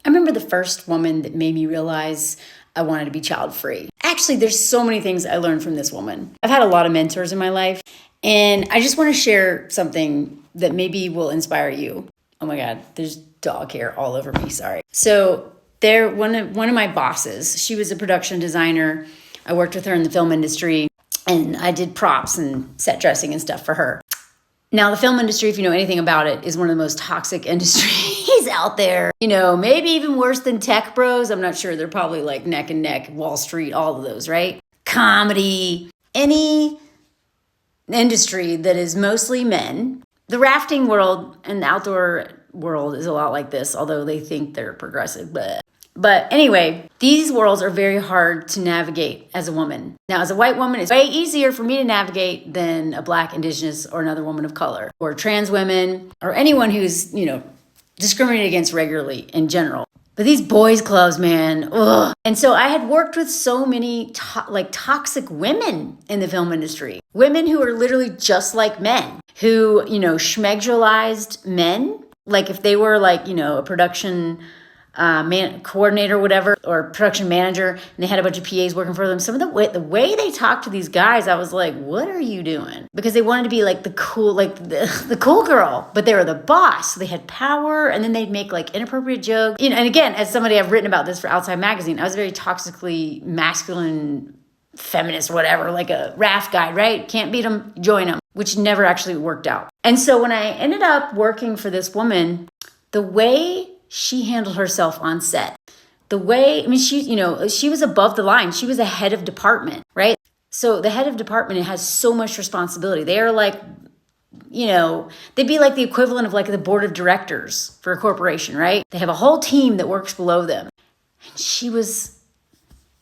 I remember the first woman that made me realize I wanted to be child free. Actually, there's so many things I learned from this woman. I've had a lot of mentors in my life, and I just want to share something that maybe will inspire you. Oh my God, there's dog hair all over me. Sorry. So one of my bosses, she was a production designer. I worked with her in the film industry, and I did props and set dressing and stuff for her. Now, the film industry, if you know anything about it, is one of the most toxic industries out there. You know, maybe even worse than tech bros. I'm not sure. They're probably like neck and neck, Wall Street, all of those, right? Comedy, any industry that is mostly men. The rafting world and the outdoor world is a lot like this, although they think they're progressive. But anyway, these worlds are very hard to navigate as a woman. Now, as a white woman, it's way easier for me to navigate than a Black, Indigenous, or another woman of color, or trans women, or anyone who's, discriminated against regularly in general. But these boys clubs, man, ugh. And so I had worked with so many toxic women in the film industry. Women who are literally just like men, who, schmegulized men. Like if they were a production coordinator, whatever, or production manager, and they had a bunch of PAs working for them. Some of the way they talked to these guys, I was like, what are you doing? Because they wanted to be like the cool girl, but they were the boss. So they had power, and then they'd make like inappropriate jokes. And again, as somebody, I've written about this for Outside Magazine, I was very toxically masculine, feminist, whatever, like a raft guy, right? Can't beat them, join them, which never actually worked out. And so when I ended up working for this woman, the way she handled herself on set, she was above the line. She was a head of department, right? So the head of department, it has so much responsibility. They are like, they'd be like the equivalent of like the board of directors for a corporation, right? They have a whole team that works below them. And she was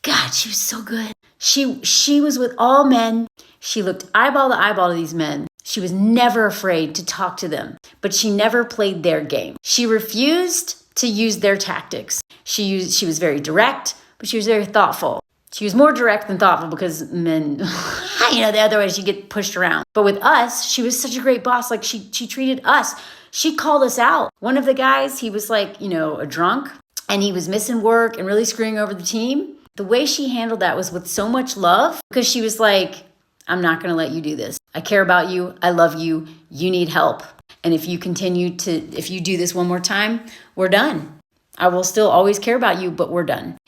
so good. She was with all men. She looked eyeball to eyeball to these men. She was never afraid to talk to them, but she never played their game. She refused to use their tactics. She was very direct, but she was very thoughtful. She was more direct than thoughtful because men, the other way she'd get pushed around. But with us, she was such a great boss. Like she treated us. She called us out. One of the guys, he was like, a drunk, and he was missing work and really screwing over the team. The way she handled that was with so much love, because she was like, I'm not going to let you do this. I care about you. I love you. You need help. And if you if you do this one more time, we're done. I will still always care about you, but we're done.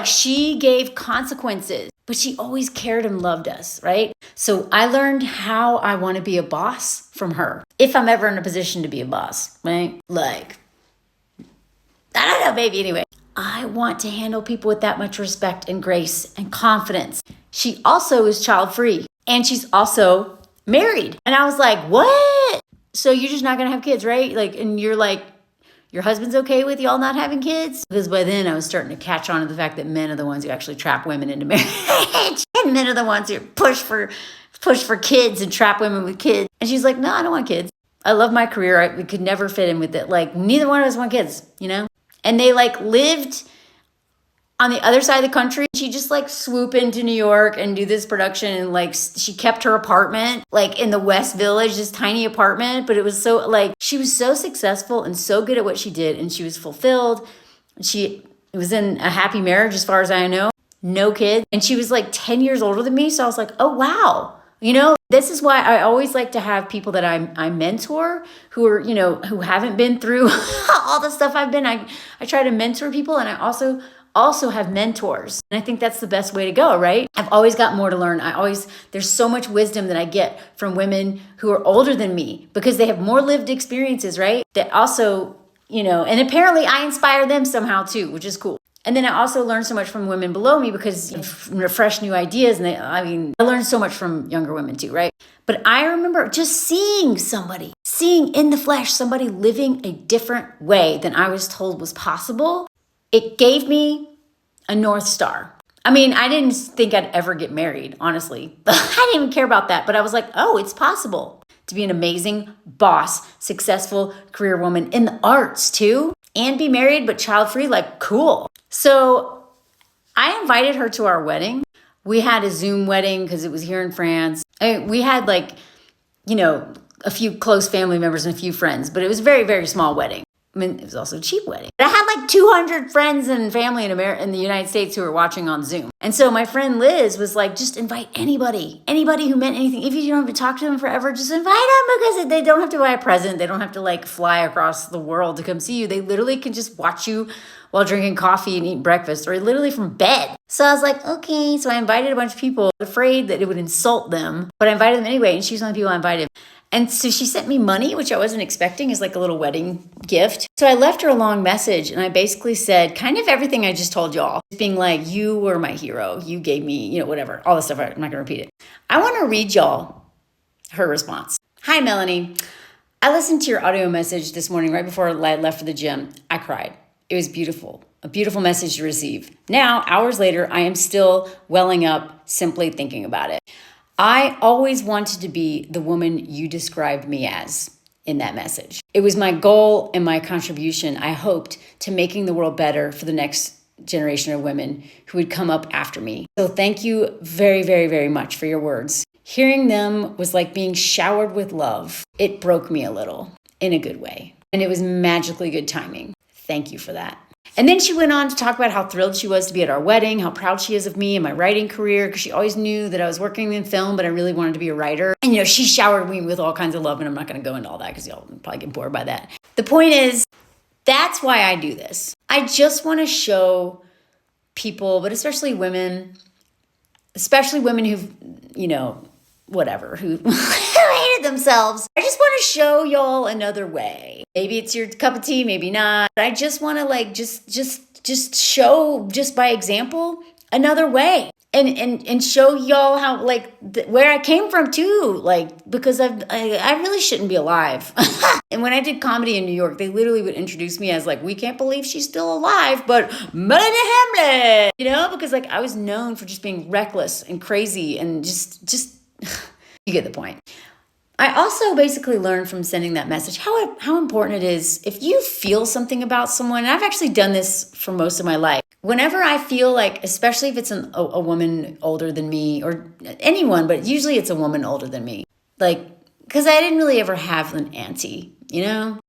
She gave consequences, but she always cared and loved us, right? So I learned how I want to be a boss from her. If I'm ever in a position to be a boss, right? I don't know, maybe anyway. I want to handle people with that much respect and grace and confidence. She also is child-free, and she's also married. And I was like, what? So you're just not going to have kids, right? And you're like, your husband's okay with y'all not having kids? Because by then I was starting to catch on to the fact that men are the ones who actually trap women into marriage. And men are the ones who push for kids and trap women with kids. And she's like, no, I don't want kids. I love my career. We could never fit in with it. Neither one of us want kids, And they lived on the other side of the country. She just swoop into New York and do this production. And she kept her apartment in the West Village, this tiny apartment. But it was so she was so successful and so good at what she did. And she was fulfilled. She was in a happy marriage as far as I know. No kids. And she was 10 years older than me. So I was like, oh, wow. This is why I always like to have people that I mentor who are, who haven't been through all the stuff I've been. I try to mentor people, and I also have mentors. And I think that's the best way to go, right? I've always got more to learn. There's so much wisdom that I get from women who are older than me because they have more lived experiences, right? That also, and apparently I inspire them somehow too, which is cool. And then I also learned so much from women below me because fresh new ideas. And I learned so much from younger women too, right? But I remember just seeing in the flesh, somebody living a different way than I was told was possible. It gave me a North Star. I didn't think I'd ever get married, honestly. I didn't even care about that. But I was like, oh, it's possible to be an amazing boss, successful career woman in the arts too, and be married but child-free, cool. So I invited her to our wedding. We had a Zoom wedding because it was here in France. We had a few close family members and a few friends, but it was a very, very small wedding. I mean, it was also a cheap wedding. But I had like 200 friends and family in the United States who were watching on Zoom. And so my friend Liz was like, just invite anybody who meant anything. If you don't have to talk to them forever, just invite them, because they don't have to buy a present. They don't have to like fly across the world to come see you. They literally can just watch you while drinking coffee and eat breakfast, or literally from bed. So I was like, okay. So I invited a bunch of people, afraid that it would insult them, but I invited them anyway. And she was one of the people I invited. And so she sent me money, which I wasn't expecting, as like a little wedding gift. So I left her a long message, and I basically said kind of everything I just told y'all, being like, you were my hero. You gave me, whatever, all this stuff. I'm not going to repeat it. I want to read y'all her response. Hi, Melanie. I listened to your audio message this morning right before I left for the gym. I cried. It was beautiful. A beautiful message to receive. Now, hours later, I am still welling up simply thinking about it. I always wanted to be the woman you described me as in that message. It was my goal and my contribution, I hoped, to making the world better for the next generation of women who would come up after me. So thank you very, very, very much for your words. Hearing them was like being showered with love. It broke me a little, in a good way. And it was magically good timing. Thank you for that. And then she went on to talk about how thrilled she was to be at our wedding, how proud she is of me and my writing career, because she always knew that I was working in film, but I really wanted to be a writer. And, she showered me with all kinds of love, and I'm not going to go into all that because y'all probably get bored by that. The point is, that's why I do this. I just want to show people, but especially women who've, whatever, who hated themselves. I just want to show y'all another way. Maybe it's your cup of tea, maybe not. I just want to just show, just by example, another way. And show y'all how, where I came from too, because I really shouldn't be alive. And when I did comedy in New York, they literally would introduce me as we can't believe she's still alive, but Melanie Hamlet, because I was known for just being reckless and crazy and just you get the point. I also basically learned from sending that message how important it is if you feel something about someone. And I've actually done this for most of my life. Whenever I feel especially if it's a woman older than me, or anyone, but usually it's a woman older than me, because I didn't really ever have an auntie,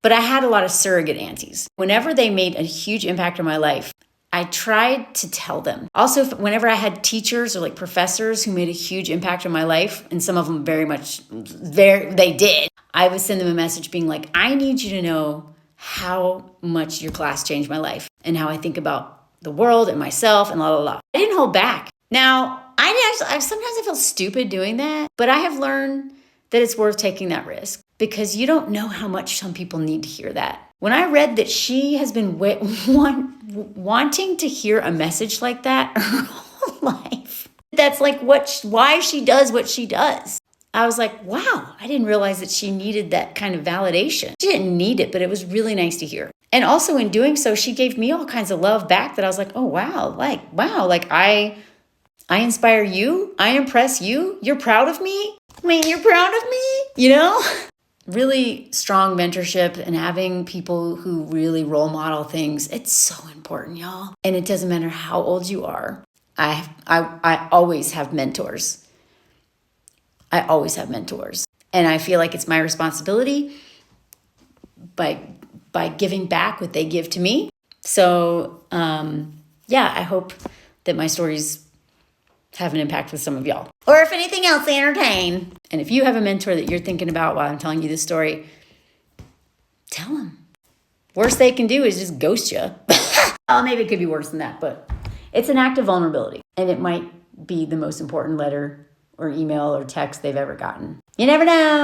but I had a lot of surrogate aunties. Whenever they made a huge impact on my life, I tried to tell them. Also, whenever I had teachers or professors who made a huge impact on my life, and some of them they did, I would send them a message being like, I need you to know how much your class changed my life and how I think about the world and myself and la la la. I didn't hold back. Now, sometimes I feel stupid doing that, but I have learned that it's worth taking that risk, because you don't know how much some people need to hear that. When I read that she has been wanting to hear a message like that her whole life, that's why she does what she does. I was like, wow, I didn't realize that she needed that kind of validation. She didn't need it, but it was really nice to hear. And also in doing so, she gave me all kinds of love back that I was like, oh, wow, I inspire you. I impress you. You're proud of me. You're proud of me, Really strong mentorship and having people who really role model things. It's so important, y'all. And it doesn't matter how old you are. I always have mentors. I always have mentors. And I feel like it's my responsibility by giving back what they give to me. So, I hope that my stories have an impact with some of y'all. Or if anything else, they entertain. And if you have a mentor that you're thinking about while I'm telling you this story, tell them. Worst they can do is just ghost you. Oh, maybe it could be worse than that, but it's an act of vulnerability. And it might be the most important letter or email or text they've ever gotten. You never know.